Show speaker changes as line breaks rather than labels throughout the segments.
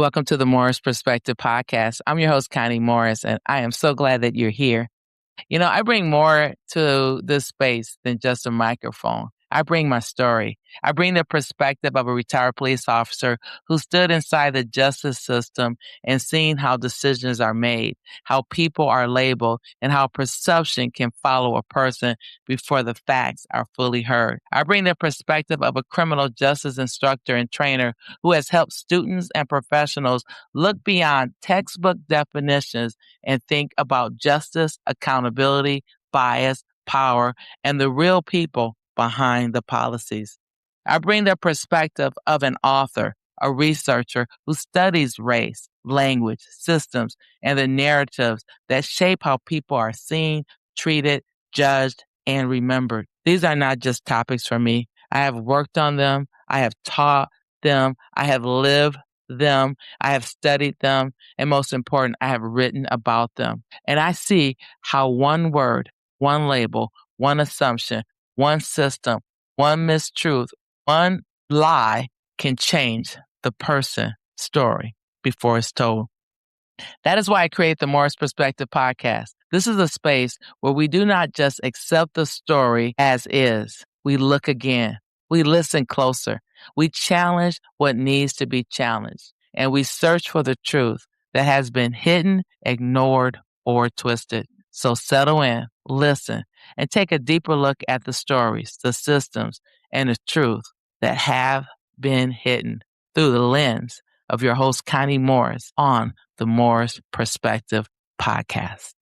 Welcome to the Morris Perspective Podcast. I'm your host, Connie Morris, and I am so glad that you're here. I bring more to this space than just a microphone. I bring my story. I bring the perspective of a retired police officer who stood inside the justice system and seen how decisions are made, how people are labeled, and how perception can follow a person before the facts are fully heard. I bring the perspective of a criminal justice instructor and trainer who has helped students and professionals look beyond textbook definitions and think about justice, accountability, bias, power, and the real people behind the policies. I bring the perspective of an author, a researcher who studies race, language, systems, and the narratives that shape how people are seen, treated, judged, and remembered. These are not just topics for me. I have worked on them. I have taught them. I have lived them. I have studied them. And most important, I have written about them. And I see how one word, one label, one assumption, one system, one mistruth, one lie can change the person story before it's told. That is why I create the Morris Perspective Podcast. This is a space where we do not just accept the story as is. We look again. We listen closer. We challenge what needs to be challenged. And we search for the truth that has been hidden, ignored, or twisted. So settle in, listen, and take a deeper look at the stories, the systems, and the truth that have been hidden through the lens of your host, Connie Morris, on the Morris Perspective Podcast.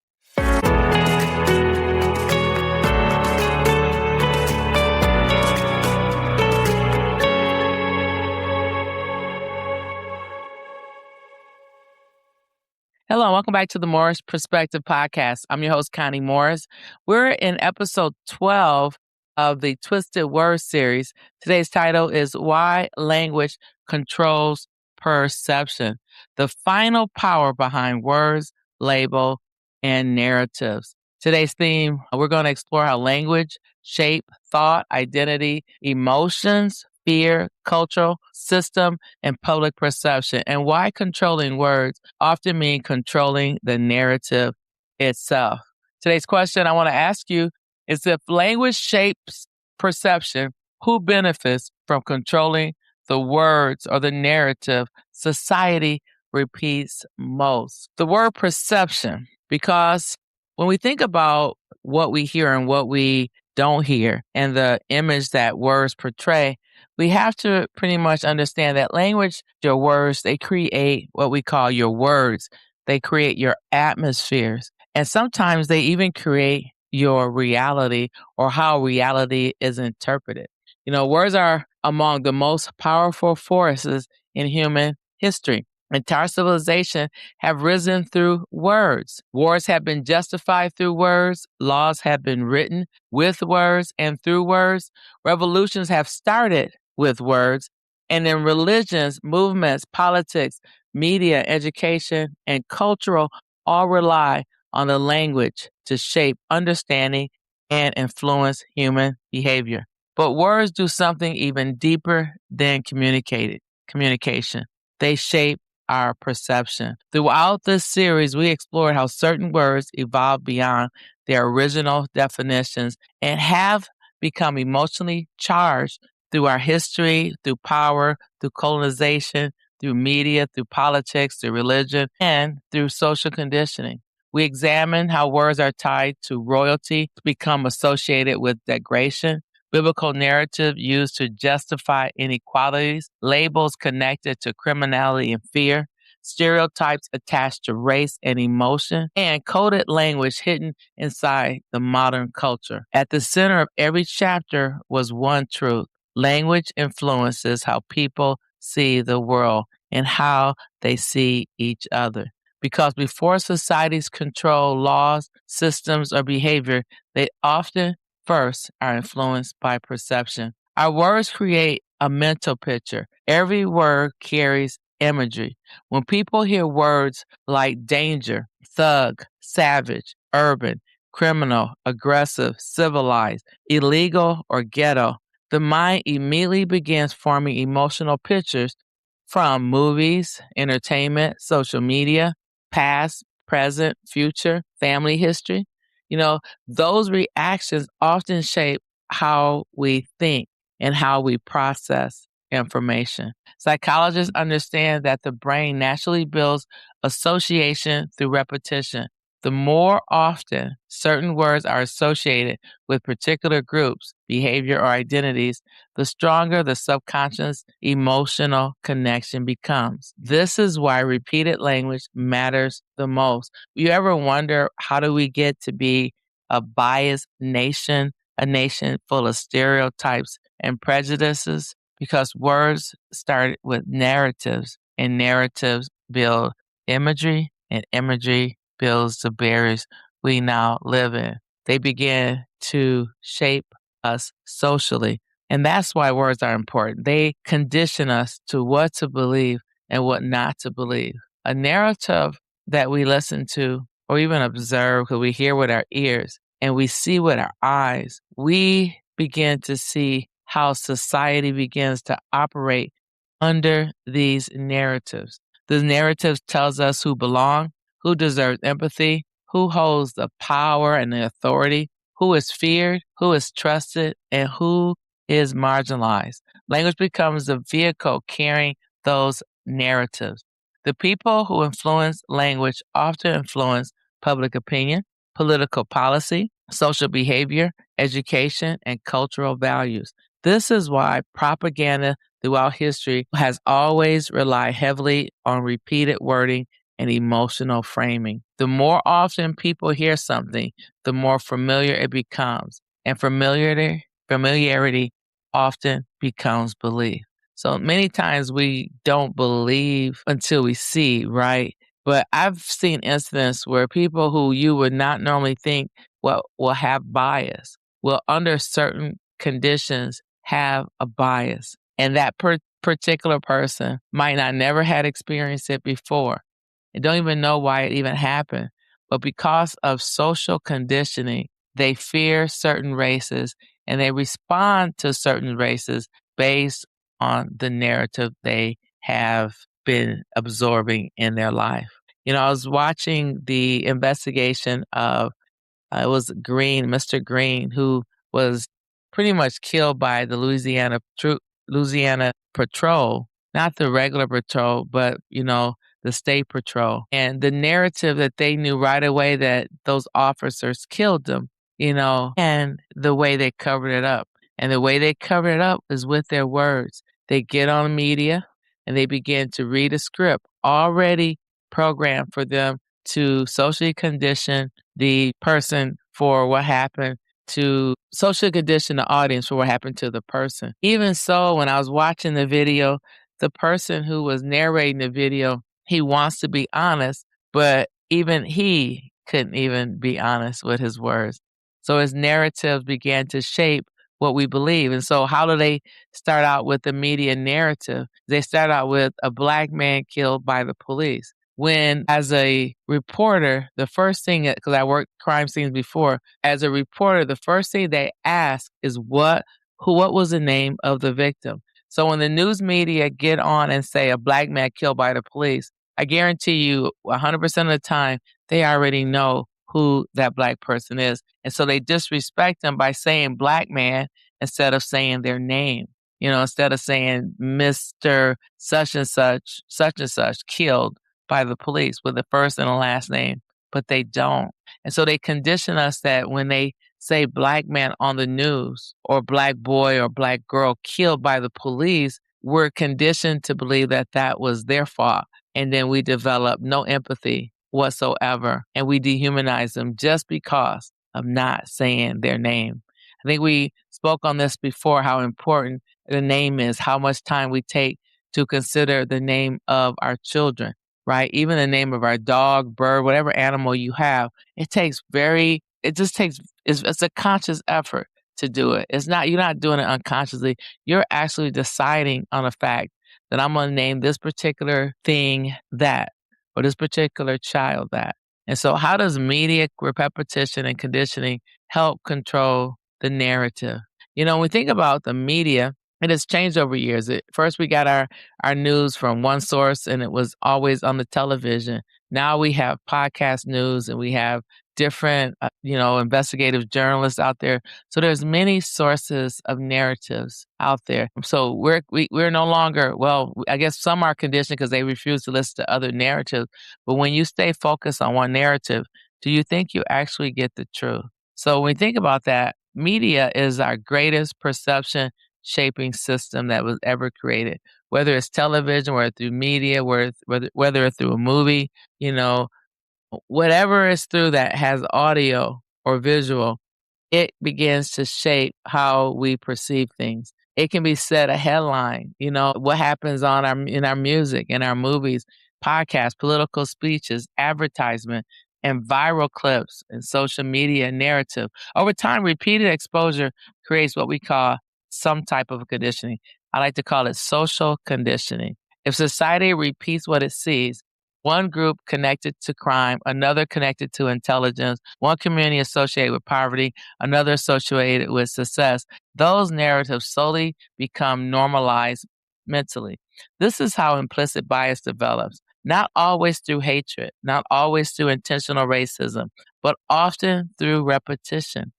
Hello, and welcome back to the Morris Perspective Podcast. I'm your host, Connie Morris. We're in episode 12 of the Twisted Words series. Today's title is Why Language Controls Perception, the final power behind words, label, and narratives. Today's theme, we're going to explore how language shape thought, identity, emotions, fear, cultural system, and public perception, and why controlling words often mean controlling the narrative itself. Today's question I want to ask you is, if language shapes perception, who benefits from controlling the words or the narrative society repeats most? The word perception, because when we think about what we hear and what we don't hear and the image that words portray, we have to pretty much understand that language, your words, they create what we call your words. They create your atmospheres. And sometimes they even create your reality or how reality is interpreted. Words are among the most powerful forces in human history. Entire civilization have risen through words. Wars have been justified through words. Laws have been written with words and through words. Revolutions have started with words. And in religions, movements, politics, media, education, and cultural all rely on the language to shape understanding and influence human behavior. But words do something even deeper than communication. They shape our perception. Throughout this series, we explored how certain words evolved beyond their original definitions and have become emotionally charged through our history, through power, through colonization, through media, through politics, through religion, and through social conditioning. We examine how words are tied to royalty, become associated with degradation, biblical narrative used to justify inequalities, labels connected to criminality and fear, stereotypes attached to race and emotion, and coded language hidden inside the modern culture. At the center of every chapter was one truth. Language influences how people see the world and how they see each other. Because before societies control laws, systems, or behavior, they often first are influenced by perception. Our words create a mental picture. Every word carries imagery. When people hear words like danger, thug, savage, urban, criminal, aggressive, civilized, illegal, or ghetto, the mind immediately begins forming emotional pictures from movies, entertainment, social media, past, present, future, family history. You know, those reactions often shape how we think and how we process information. Psychologists understand that the brain naturally builds association through repetition. The more often certain words are associated with particular groups, behavior, or identities, the stronger the subconscious emotional connection becomes. This is why repeated language matters the most. You ever wonder, how do we get to be a biased nation, a nation full of stereotypes and prejudices? Because words start with narratives, and narratives build imagery, and imagery builds the barriers we now live in. They begin to shape us socially. And that's why words are important. They condition us to what to believe and what not to believe. A narrative that we listen to or even observe, because we hear with our ears and we see with our eyes, we begin to see how society begins to operate under these narratives. The narratives tells us who belong, who deserves empathy, who holds the power and the authority, who is feared, who is trusted, and who is marginalized. Language becomes the vehicle carrying those narratives. The people who influence language often influence public opinion, political policy, social behavior, education, and cultural values. This is why propaganda throughout history has always relied heavily on repeated wording and emotional framing. The more often people hear something, the more familiar it becomes. And familiarity often becomes belief. So many times we don't believe until we see, right? But I've seen incidents where people who you would not normally think will have bias, will under certain conditions have a bias. And that particular person might not never had experienced it before and don't even know why it even happened. But because of social conditioning, they fear certain races and they respond to certain races based on the narrative they have been absorbing in their life. You know, I was watching the investigation of it was Green, Mr. Green, who was pretty much killed by the Louisiana Patrol, not the regular patrol, but the state patrol. And the narrative that they knew right away that those officers killed them, and the way they covered it up. And the way they covered it up is with their words. They get on media and they begin to read a script already programmed for them to socially condition the person for what happened to socially condition the audience for what happened to the person. Even so, when I was watching the video, the person who was narrating the video, he wants to be honest, but even he couldn't even be honest with his words. So his narratives began to shape what we believe. And so how do they start out with the media narrative? They start out with a black man killed by the police. When, as a reporter, the first thing, because I worked crime scenes before, as a reporter, the first thing they ask is what was the name of the victim. So when the news media get on and say a black man killed by the police, I guarantee you 100% of the time, they already know who that black person is. And so they disrespect them by saying black man instead of saying their name. Instead of saying Mr. such and such killed by the police with the first and the last name, but they don't. And so they condition us that when they say black man on the news or black boy or black girl killed by the police, we're conditioned to believe that that was their fault. And then we develop no empathy whatsoever. And we dehumanize them just because of not saying their name. I think we spoke on this before, how important the name is, how much time we take to consider the name of our children. Right? Even the name of our dog, bird, whatever animal you have, it's a conscious effort to do it. You're not doing it unconsciously. You're actually deciding on a fact that I'm going to name this particular thing that, or this particular child that. And so how does media repetition and conditioning help control the narrative? When we think about the media, It has changed over years. First, we got our news from one source, and it was always on the television. Now we have podcast news, and we have different, investigative journalists out there. So there's many sources of narratives out there. So we're no longer, well, I guess some are conditioned because they refuse to listen to other narratives. But when you stay focused on one narrative, do you think you actually get the truth? So when we think about that, media is our greatest perception shaping system that was ever created. Whether it's television, whether through media, whether it's through a movie, you know, whatever is through that has audio or visual, it begins to shape how we perceive things. It can be said a headline, what happens on in our music, in our movies, podcasts, political speeches, advertisement, and viral clips and social media narrative. Over time, repeated exposure creates what we call some type of conditioning. I like to call it social conditioning. If society repeats what it sees, one group connected to crime, another connected to intelligence, one community associated with poverty, another associated with success, those narratives slowly become normalized mentally. This is how implicit bias develops, not always through hatred, not always through intentional racism, but often through repetition.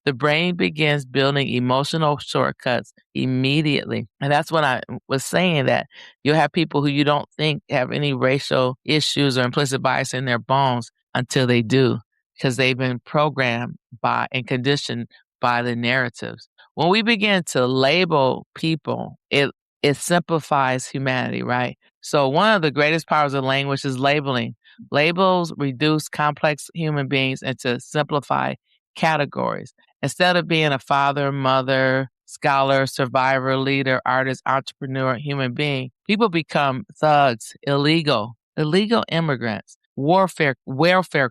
The brain begins building emotional shortcuts immediately. And that's when I was saying that you'll have people who you don't think have any racial issues or implicit bias in their bones until they do, because they've been programmed by and conditioned by the narratives. When we begin to label people, it simplifies humanity, right? So one of the greatest powers of language is labeling. Labels reduce complex human beings into simplified categories. Instead of being a father, mother, scholar, survivor, leader, artist, entrepreneur, human being, people become thugs, illegal immigrants, welfare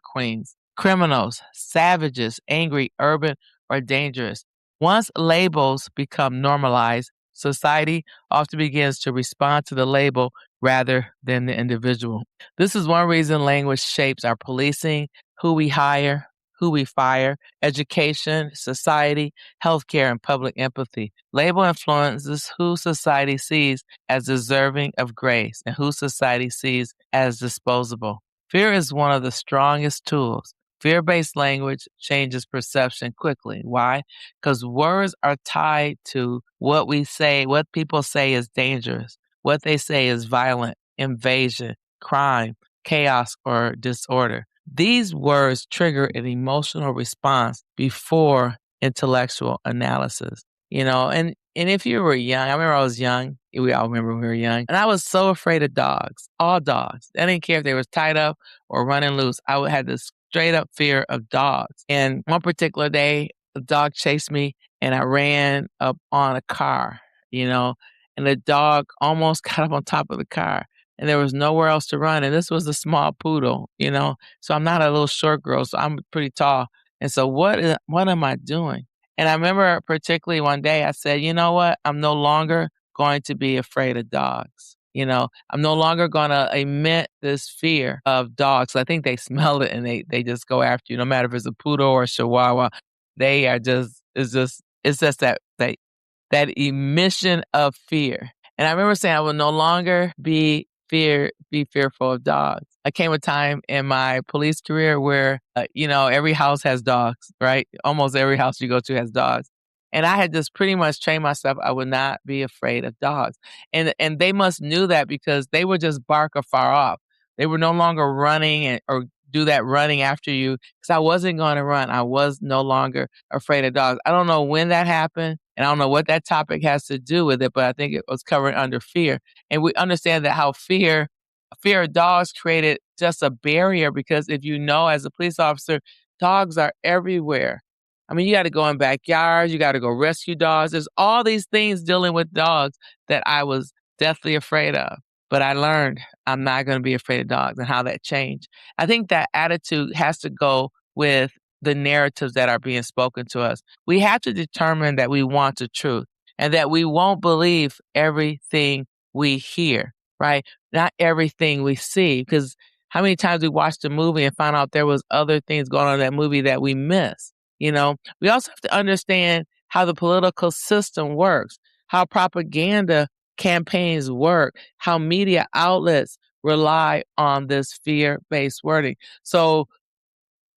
queens, criminals, savages, angry, urban, or dangerous. Once labels become normalized, society often begins to respond to the label rather than the individual. This is one reason language shapes our policing, who we hire, who we fire, education, society, healthcare, and public empathy. Label influences who society sees as deserving of grace and who society sees as disposable. Fear is one of the strongest tools. Fear-based language changes perception quickly. Why? Because words are tied to what we say, what people say is dangerous, what they say is violent, invasion, crime, chaos, or disorder. These words trigger an emotional response before intellectual analysis. And if you were young, I remember I was young. We all remember when we were young. And I was so afraid of dogs, all dogs. I didn't care if they were tied up or running loose. I had this straight up fear of dogs. And one particular day, the dog chased me and I ran up on a car, and the dog almost got up on top of the car and there was nowhere else to run. And this was a small poodle, so I'm not a little short girl, so I'm pretty tall. And so what am I doing? And I remember particularly one day I said, you know what? I'm no longer going to be afraid of dogs. I'm no longer going to emit this fear of dogs. I think they smell it and they just go after you, no matter if it's a poodle or a chihuahua. They are it's just that emission of fear. And I remember saying I will no longer be fearful of dogs. I came a time in my police career where, every house has dogs, right? Almost every house you go to has dogs. And I had just pretty much trained myself I would not be afraid of dogs. And they must knew that because they would just bark afar off. They were no longer running or do that running after you because I wasn't going to run. I was no longer afraid of dogs. I don't know when that happened and I don't know what that topic has to do with it, but I think it was covered under fear. And we understand that how fear of dogs created just a barrier because if you know as a police officer, dogs are everywhere. I mean, you got to go in backyards, you got to go rescue dogs. There's all these things dealing with dogs that I was deathly afraid of. But I learned I'm not going to be afraid of dogs and how that changed. I think that attitude has to go with the narratives that are being spoken to us. We have to determine that we want the truth and that we won't believe everything we hear, right? Not everything we see. Because how many times we watched a movie and found out there was other things going on in that movie that we missed? We also have to understand how the political system works. how propaganda campaigns work, how media outlets rely on this fear-based wording. So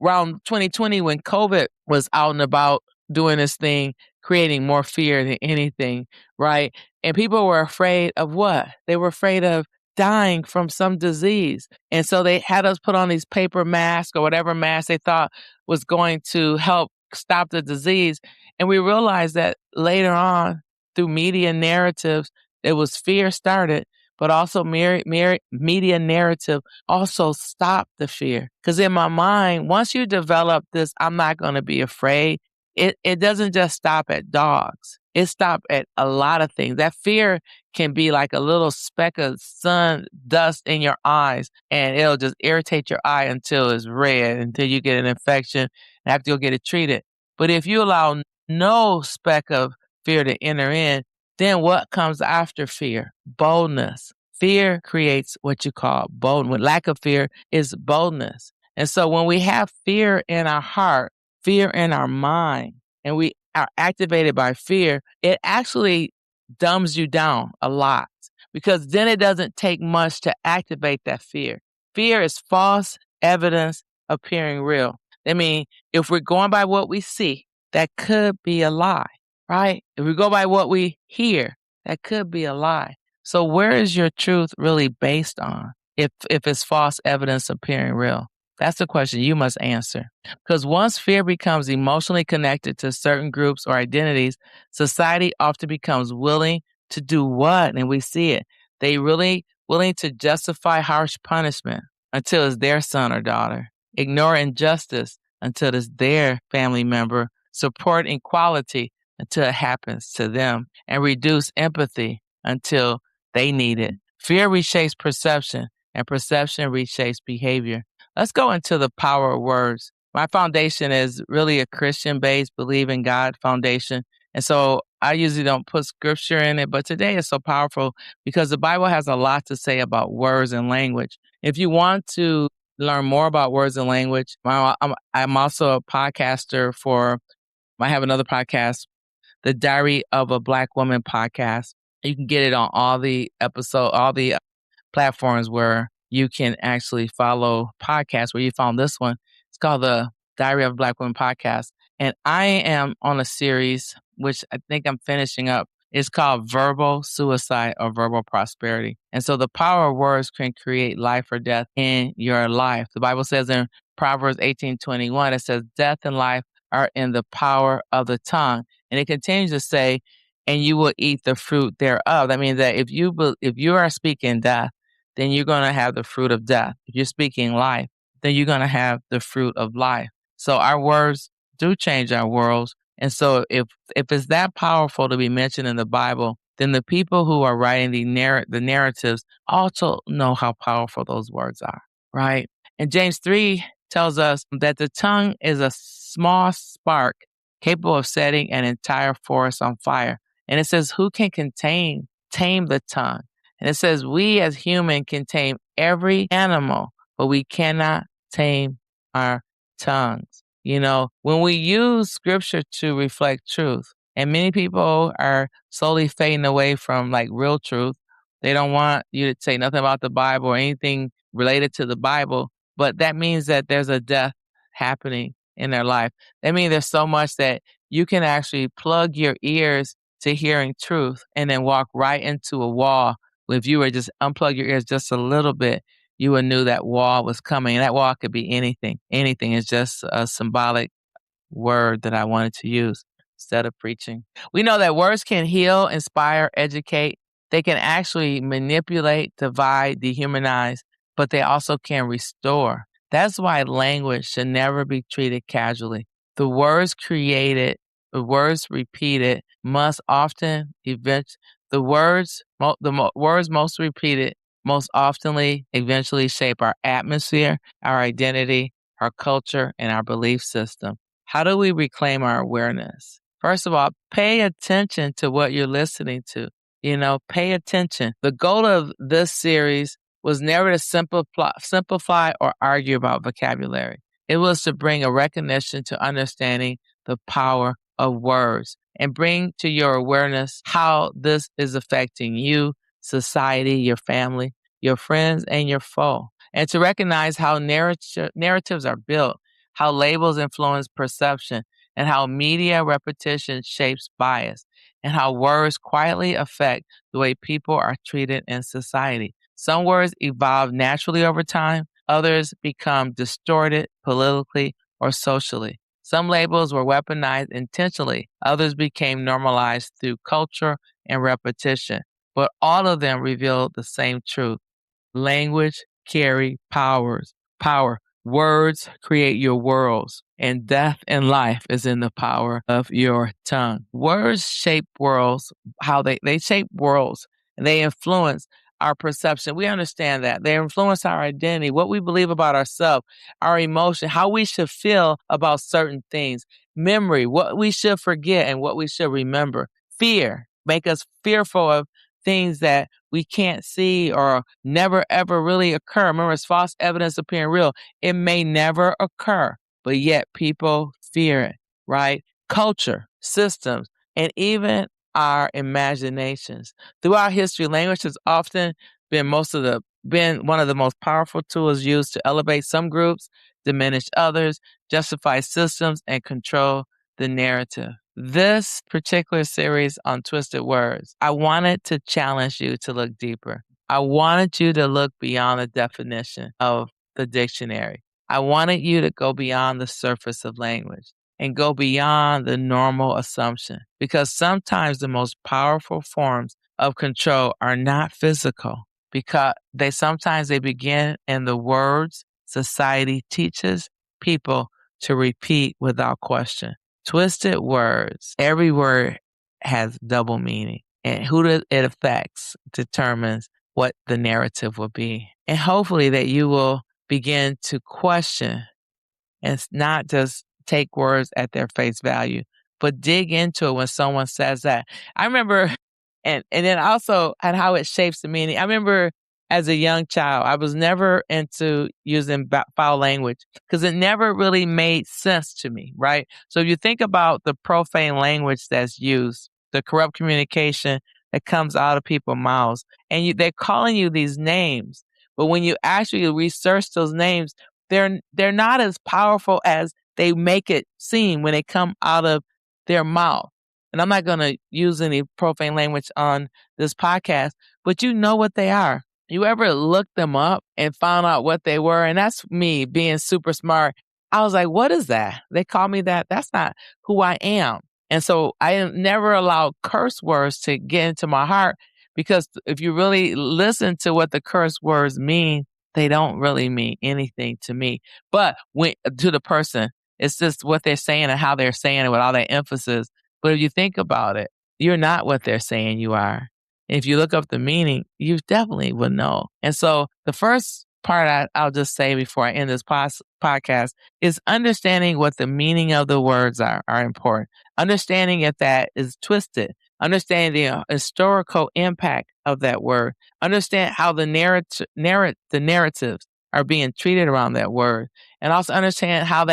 around 2020, when COVID was out and about doing this thing, creating more fear than anything, right? And people were afraid of what? They were afraid of dying from some disease. And so they had us put on these paper masks or whatever mask they thought was going to help stop the disease. And we realized that later on, through media narratives, it was fear started, but also media narrative also stop the fear. Because in my mind, once you develop this, I'm not going to be afraid, it doesn't just stop at dogs. It stops at a lot of things. That fear can be like a little speck of sun dust in your eyes, and it'll just irritate your eye until it's red, until you get an infection and have to go get it treated. But if you allow no speck of fear to enter in, then what comes after fear? Boldness. Fear creates what you call boldness. Lack of fear is boldness. And so when we have fear in our heart, fear in our mind, and we are activated by fear, it actually dumbs you down a lot because then it doesn't take much to activate that fear. Fear is false evidence appearing real. I mean, if we're going by what we see, that could be a lie, right? If we go by what we hear, that could be a lie. So where is your truth really based on if it's false evidence appearing real? That's the question you must answer. Because once fear becomes emotionally connected to certain groups or identities, society often becomes willing to do what? And we see it. They really willing to justify harsh punishment until it's their son or daughter, ignore injustice until it's their family member, support equality until it happens to them, and reduce empathy until they need it. Fear reshapes perception, and perception reshapes behavior. Let's go into the power of words. My foundation is really a Christian-based, believe in God foundation. And so I usually don't put scripture in it, but today is so powerful because the Bible has a lot to say about words and language. If you want to learn more about words and language, I'm also a podcaster I have another podcast, the Diary of a Black Woman podcast. You can get it on all the platforms where you can actually follow podcasts, where you found this one. It's called the Diary of a Black Woman podcast. And I am on a series, which I think I'm finishing up. It's called Verbal Suicide or Verbal Prosperity. And so the power of words can create life or death in your life. The Bible says in Proverbs 18:21, it says, death and life are in the power of the tongue. And it continues to say, and you will eat the fruit thereof. That means that if you are speaking death, then you're going to have the fruit of death. If you're speaking life, then you're going to have the fruit of life. So our words do change our worlds. And so if it's that powerful to be mentioned in the Bible, then the people who are writing the narratives also know how powerful those words are, right? And James 3 tells us that the tongue is a small spark capable of setting an entire forest on fire. And it says, who can tame the tongue? And it says, we as human can tame every animal, but we cannot tame our tongues. You know, when we use scripture to reflect truth, and many people are slowly fading away from like real truth. They don't want you to say nothing about the Bible or anything related to the Bible, but that means that there's a death happening in their life. That means there's so much that you can actually plug your ears to hearing truth and then walk right into a wall. If you were just unplug your ears just a little bit, you would knew that wall was coming. And that wall could be anything. Anything is just a symbolic word that I wanted to use instead of preaching. We know that words can heal, inspire, educate. They can actually manipulate, divide, dehumanize, but they also can restore. That's why language should never be treated casually. The words created, the words repeated must often words most repeated most oftenly eventually shape our atmosphere, our identity, our culture, and our belief system. How do we reclaim our awareness? First of all, pay attention to what you're listening to. You know, pay attention. The goal of this series was never to simplify or argue about vocabulary. It was to bring a recognition to understanding the power of words and bring to your awareness how this is affecting you, society, your family, your friends, and your foe. And to recognize how narratives are built, how labels influence perception, and how media repetition shapes bias, and how words quietly affect the way people are treated in society. Some words evolve naturally over time, others become distorted politically or socially. Some labels were weaponized intentionally, others became normalized through culture and repetition. But all of them reveal the same truth. Language carry power. Words create your worlds, and death and life is in the power of your tongue. Words shape worlds, how they shape worlds, and they influence our perception. We understand that. They influence our identity, what we believe about ourselves, our emotion, how we should feel about certain things, memory, what we should forget and what we should remember. Fear, make us fearful of things that we can't see or never ever really occur. Remember, it's false evidence appearing real. It may never occur, but yet people fear it, right? Culture, systems, and even our imaginations. Throughout history, language has often been one of the most powerful tools used to elevate some groups, diminish others, justify systems, and control the narrative. This particular series on twisted words, I wanted to challenge you to look deeper. I wanted you to look beyond the definition of the dictionary. I wanted you to go beyond the surface of language and go beyond the normal assumption, because sometimes the most powerful forms of control are not physical, because they begin in the words society teaches people to repeat without question. Twisted words, every word has double meaning, and who it affects determines what the narrative will be. And hopefully that you will begin to question and not just take words at their face value, but dig into it when someone says that. I remember, and then also and how it shapes the meaning. I remember as a young child, I was never into using foul language because it never really made sense to me, right? So if you think about the profane language that's used, the corrupt communication that comes out of people's mouths, and they're calling you these names, but when you actually research those names, they're not as powerful as they make it seem when they come out of their mouth. And I'm not going to use any profane language on this podcast, but you know what they are. You ever looked them up and found out what they were? And that's me being super smart. I was like, what is that? They call me that. That's not who I am. And so I never allowed curse words to get into my heart, because if you really listen to what the curse words mean, they don't really mean anything to me. But to the person, it's just what they're saying and how they're saying it with all that emphasis. But if you think about it, you're not what they're saying you are. And if you look up the meaning, you definitely would know. And so the first part I'll just say before I end this podcast is understanding what the meaning of the words are important. Understanding if that is twisted. Understanding the historical impact of that word. Understand how the narratives are being treated around that word. And also understand how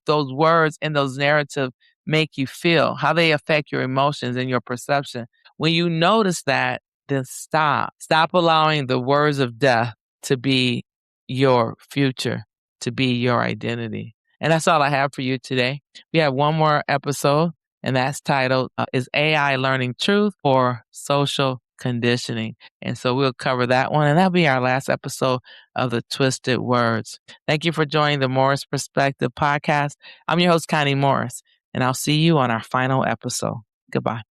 those words and those narratives make you feel, how they affect your emotions and your perception. When you notice that, then stop. Stop allowing the words of death to be your future, to be your identity. And that's all I have for you today. We have one more episode, and that's titled, Is AI Learning Truth or Social Conditioning? And so we'll cover that one, and that'll be our last episode of the Twisted Words. Thank you for joining the Morris Perspective podcast. I'm your host, Connie Morris, and I'll see you on our final episode. Goodbye.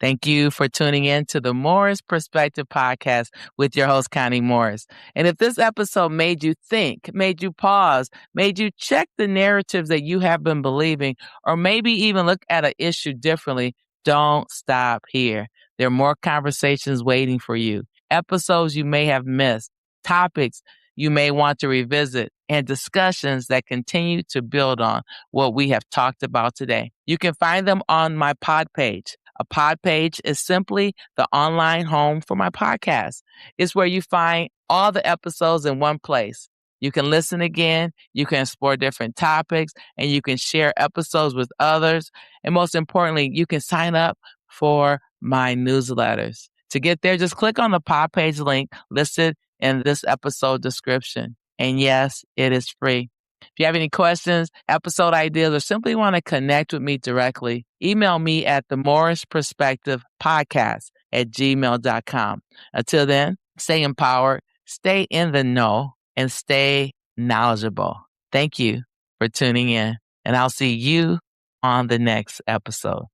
Thank you for tuning in to the Morris Perspective Podcast with your host, Connie Morris. And if this episode made you think, made you pause, made you check the narratives that you have been believing, or maybe even look at an issue differently, don't stop here. There are more conversations waiting for you, episodes you may have missed, topics you may want to revisit, and discussions that continue to build on what we have talked about today. You can find them on my pod page. A pod page is simply the online home for my podcast. It's where you find all the episodes in one place. You can listen again, you can explore different topics, and you can share episodes with others. And most importantly, you can sign up for my newsletters. To get there, just click on the pod page link listed in this episode description. And yes, it is free. If you have any questions, episode ideas, or simply want to connect with me directly, email me at the Morris Perspective Podcast at gmail.com. Until then, stay empowered, stay in the know, and stay knowledgeable. Thank you for tuning in, and I'll see you on the next episode.